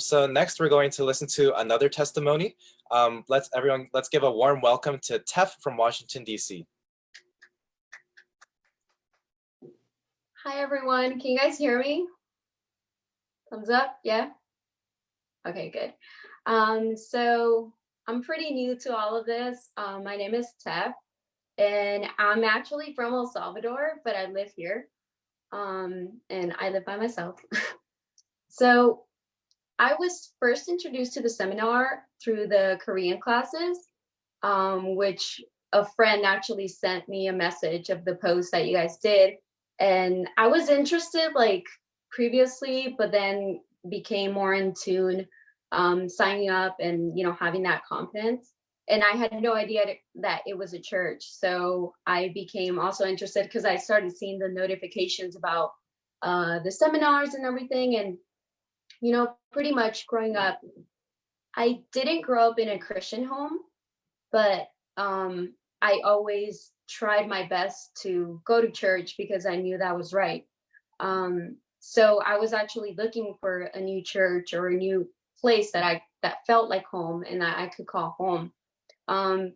So next we're going to listen to another testimony. Let's give a warm welcome to Teff from Washington, D.C. Hi, everyone. Can you guys hear me? Thumbs up? Yeah? Okay, good. So I'm pretty new to all of this. My name is Teff, and I'm actually from El Salvador, but I live here, and I live by myself. So I was first introduced to the seminar through the Korean classes, which a friend actually sent me a message of the post that you guys did. And I was interested like previously, but then became more in tune, signing up and, having that confidence. And I had no idea that it was a church. So I became also interested because I started seeing the notifications about the seminars and everything. And, pretty much growing up, I didn't grow up in a Christian home, but I always tried my best to go to church because I knew that was right. So I was actually looking for a new church or a new place that felt like home and that I could call home,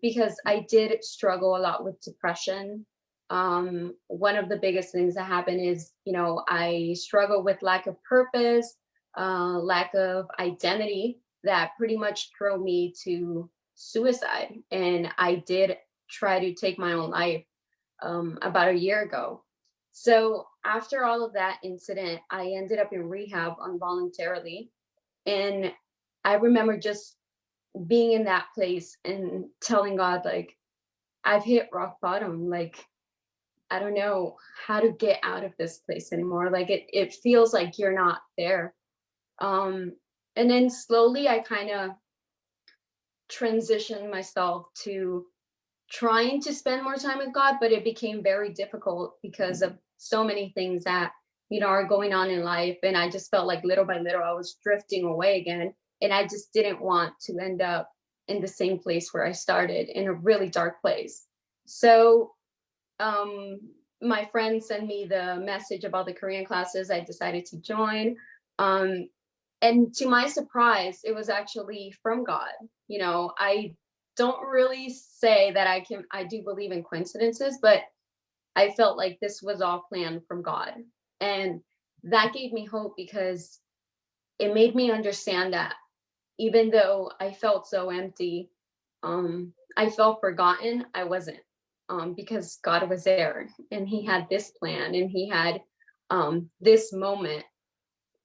because I did struggle a lot with depression. One of the biggest things that happened is, I struggle with lack of purpose, lack of identity that pretty much drove me to suicide. And I did try to take my own life about a year ago. So after all of that incident, I ended up in rehab involuntarily. And I remember just being in that place and telling God, like, I've hit rock bottom. Like, I don't know how to get out of this place anymore. Like it feels like you're not there. Um, and then slowly I kind of transitioned myself to trying to spend more time with God, but it became very difficult because of so many things that, are going on in life. And I just felt like little by little I was drifting away again. And I just didn't want to end up in the same place where I started, in a really dark place. So my friend sent me the message about the Korean classes. I decided to join. Um, and to my surprise, it was actually from God. I don't really say that I do believe in coincidences, but I felt like this was all planned from God. And that gave me hope because it made me understand that even though I felt so empty, I felt forgotten, I wasn't, because God was there and He had this plan and He had this moment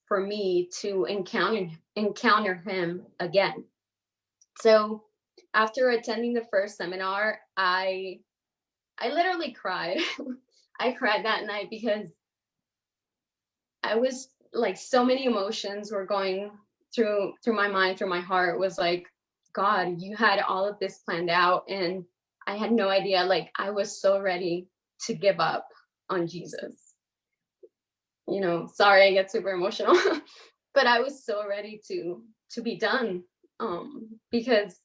for me to encounter Him again. So after attending the first seminar, I literally cried. I cried that night because I was like, so many emotions were going through my mind, through my heart. It was like, God, you had all of this planned out and I had no idea. Like, I was so ready to give up on Jesus. Sorry I get super emotional, but I was so ready to be done. Because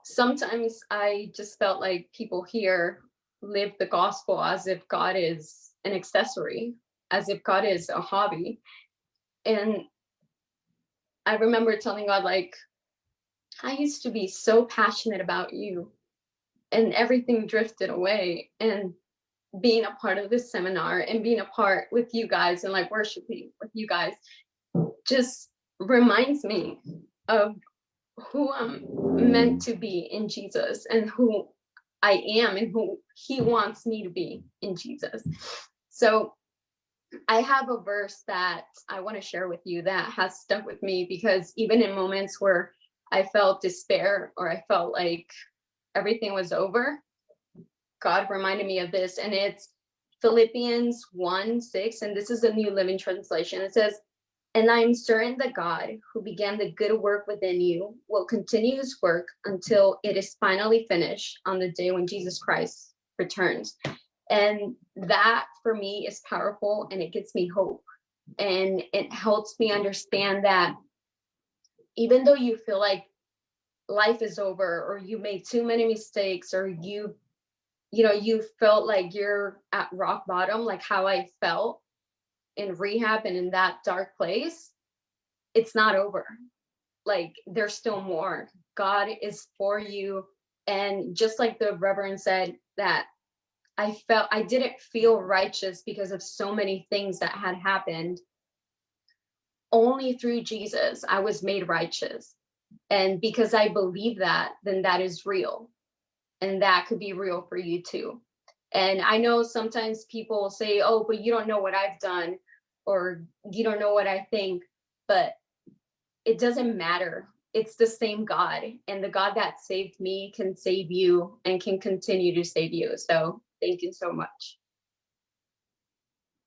sometimes I just felt like people here live the gospel as if God is an accessory, as if God is a hobby. And I remember telling God, like, I used to be so passionate about you, and everything drifted away. And being a part of this seminar and being a part with you guys and like worshiping with you guys just reminds me of who I'm meant to be in Jesus and who I am and who He wants me to be in Jesus. So I have a verse that I want to share with you that has stuck with me, because even in moments where I felt despair or I felt like everything was over, God reminded me of this. And it's Philippians 1:6. And this is a New Living Translation. It says, "And I am certain that God, who began the good work within you, will continue His work until it is finally finished on the day when Jesus Christ returns." And that for me is powerful, and it gives me hope. And it helps me understand that even though you feel like life is over, or you made too many mistakes, or you felt like you're at rock bottom, like how I felt in rehab and in that dark place, it's not over. Like, there's still more. God is for you. And just like the Reverend said, that I didn't feel righteous because of so many things that had happened. Only through Jesus, I was made righteous. And because I believe that, then that is real. And that could be real for you too. And I know sometimes people say, oh, but you don't know what I've done, or you don't know what I think, but it doesn't matter. It's the same God, and the God that saved me can save you and can continue to save you. So thank you so much.